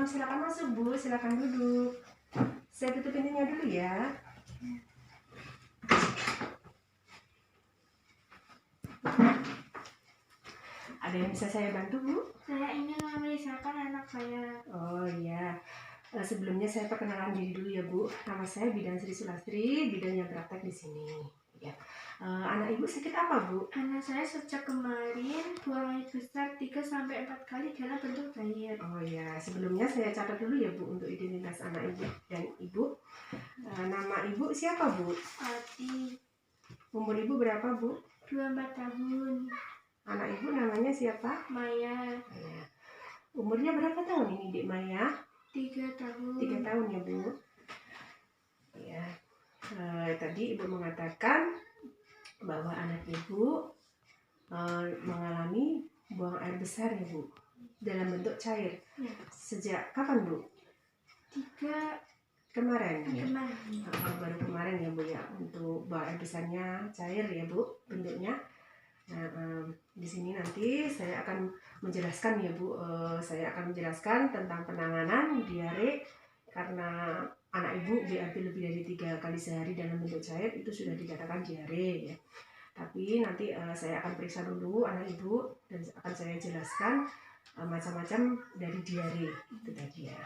silakan masuk Bu, silakan duduk. Saya tutup pintunya dulu ya. Ada yang bisa saya bantu Bu? Saya ingin memeriksakan anak saya. Oh iya. Sebelumnya saya perkenalan diri dulu ya Bu. Nama saya Bidan Sri Sulastri, bidan yang praktek di sini. Ya. Anak Ibu sakit apa Bu? Anak saya sejak kemarin buang air besar 3-4 kali dalam bentuk air. Oh ya, sebelumnya saya catat dulu ya Bu untuk identitas anak Ibu dan Ibu. Nama Ibu siapa Bu? Ati, Umur Ibu berapa Bu? 24 tahun. Anak Ibu namanya siapa? Maya, Ya. Umurnya berapa tahun ini Dek Maya? 3 tahun. 3 tahun ya Bu. Ya. Tadi Ibu mengatakan bahwa anak Ibu mengalami buang air besar ya Bu, dalam bentuk cair. Ya. Sejak kapan Bu? 3 Kemarin ya? kemarin. Baru kemarin ya Bu ya, untuk buang air besarnya cair ya Bu bentuknya. Nah, di sini nanti saya akan menjelaskan ya Bu, saya akan menjelaskan tentang penanganan diare karena anak Ibu BAB lebih dari 3 kali sehari dalam bentuk cair, itu sudah dikatakan diare ya. Tapi nanti saya akan periksa dulu anak Ibu dan akan saya jelaskan macam-macam dari diare itu tadi ya.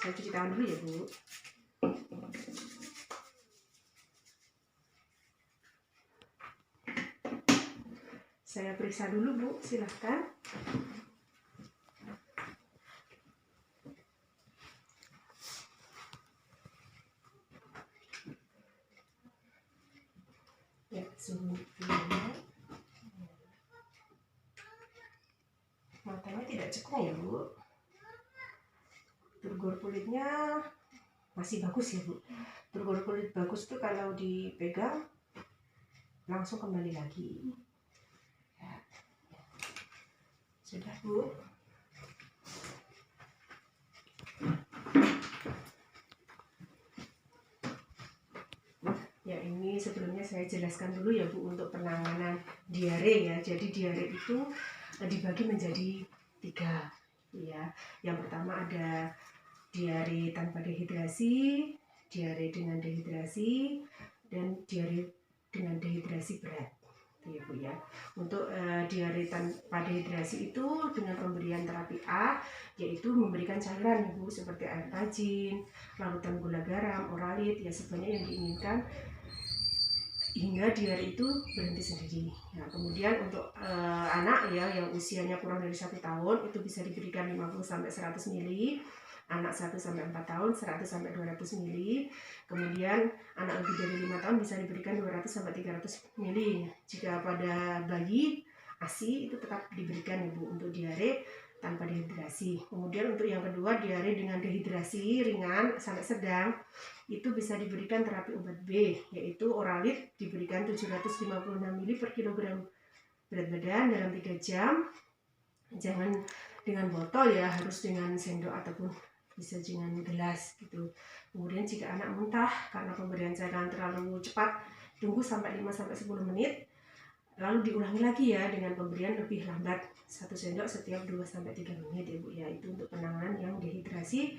Saya cuci tangan dulu ya Bu. Saya periksa dulu Bu, silahkan. Ya, suhu tubuhnya. Matanya tidak cekung ya Bu. Turgor kulitnya masih bagus ya Bu. Turgor kulit bagus tuh kalau dipegang langsung kembali lagi. Ya. Sudah Bu. Ya, ini sebelumnya saya jelaskan dulu ya Bu untuk penanganan diare ya. Jadi diare itu dibagi menjadi 3 ya. Yang pertama ada diare tanpa dehidrasi, diare dengan dehidrasi, dan diare dengan dehidrasi berat. Itu ya Bu ya. Untuk diare tanpa dehidrasi itu dengan pemberian terapi A, yaitu memberikan cairan ya Bu, seperti air tajin, larutan gula garam, oralit ya, sebanyak yang diinginkan hingga diare itu berhenti sendiri. Ya, kemudian untuk anak ya yang usianya kurang dari 1 tahun itu bisa diberikan 50-100 ml, anak 1-4 tahun 100-200 ml, kemudian anak lebih dari 5 tahun bisa diberikan 200-300 ml. Jika pada bayi ASI itu tetap diberikan ya Bu untuk diare tanpa dehidrasi. Kemudian untuk yang kedua, diare dengan dehidrasi ringan sampai sedang, itu bisa diberikan terapi obat B, yaitu oralit diberikan 756 ml per kilogram berat badan dalam 3 jam. Jangan dengan botol ya, harus dengan sendok ataupun bisa dengan gelas gitu. Kemudian jika anak muntah karena pemberian cairan terlalu cepat, tunggu sampai 5-10 menit. Lalu diulangi lagi ya dengan pemberian lebih lambat, 1 sendok setiap 2-3 menit ya Bu ya. Itu untuk penanganan yang dehidrasi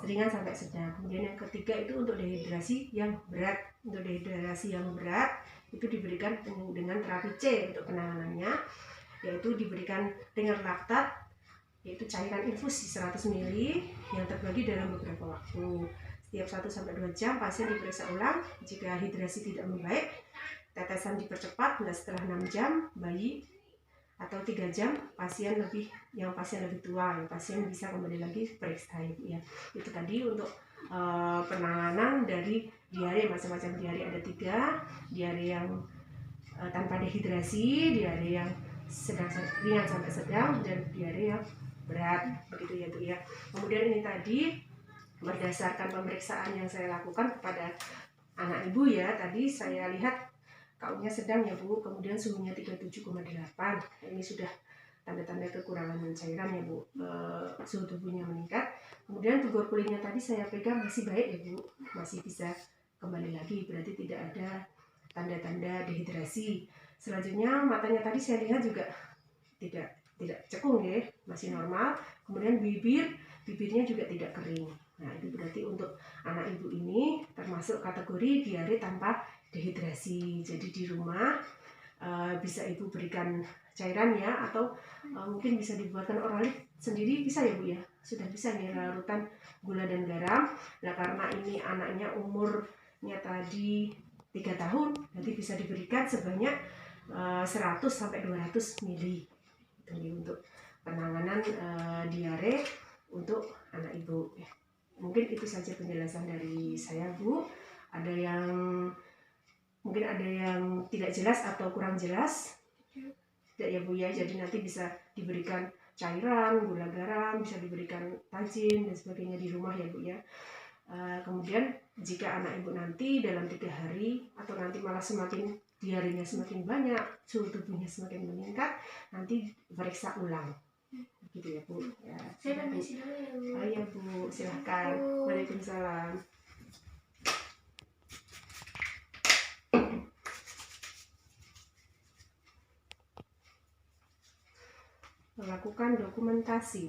ringan sampai sedang. Kemudian yang ketiga itu untuk dehidrasi yang berat. Untuk dehidrasi yang berat itu diberikan dengan terapi C untuk penanganannya, yaitu diberikan dengan laktat, yaitu cairan infusi 100 ml yang terbagi dalam beberapa waktu. Setiap 1-2 jam pasien diperiksa ulang. Jika hidrasi tidak membaik, tetesan dipercepat hingga setelah 6 jam bayi, atau 3 jam pasien lebih tua, yang pasien bisa kembali lagi periksa ya. Itu tadi untuk penanganan dari diare. Macam-macam diare ada 3, diare yang tanpa dehidrasi, diare yang ringan sampai sedang, dan diare yang berat, begitu ya Bu ya. Kemudian ini tadi berdasarkan pemeriksaan yang saya lakukan kepada anak Ibu ya, tadi saya lihat KU-nya sedang ya Bu, kemudian suhunya 37,8. Ini sudah tanda-tanda kekurangan cairan ya Bu, suhu tubuhnya meningkat. Kemudian turgor kulitnya tadi saya pegang masih baik ya Bu, masih bisa kembali lagi, berarti tidak ada tanda-tanda dehidrasi. Selanjutnya matanya tadi saya lihat juga tidak tidak cekung ya, masih normal. Kemudian bibirnya juga tidak kering. Nah, itu berarti untuk anak ibu ini termasuk kategori diare tanpa dehidrasi. Jadi di rumah bisa ibu berikan cairan ya, atau mungkin bisa dibuatkan oralit sendiri, bisa ya Bu ya, sudah bisa nih larutan gula dan garam. Nah, karena ini anaknya umurnya tadi 3 tahun, nanti bisa diberikan sebanyak 100 sampai 200 ml. Ini untuk penanganan diare untuk anak ibu. Mungkin itu saja penjelasan dari saya Bu. Mungkin ada yang tidak jelas atau kurang jelas, tidak ya Bu ya. Jadi nanti bisa diberikan cairan, gula garam, bisa diberikan tajin dan sebagainya di rumah ya Bu ya. Kemudian jika anak ibu nanti dalam 3 hari atau nanti malah semakin diarenya semakin banyak, suhu tubuhnya semakin meningkat, nanti periksa ulang. Gitu ya Bu. Ya, Saya permisi dulu ya Bu. ya Bu, silahkan. Waalaikumsalam. Melakukan dokumentasi.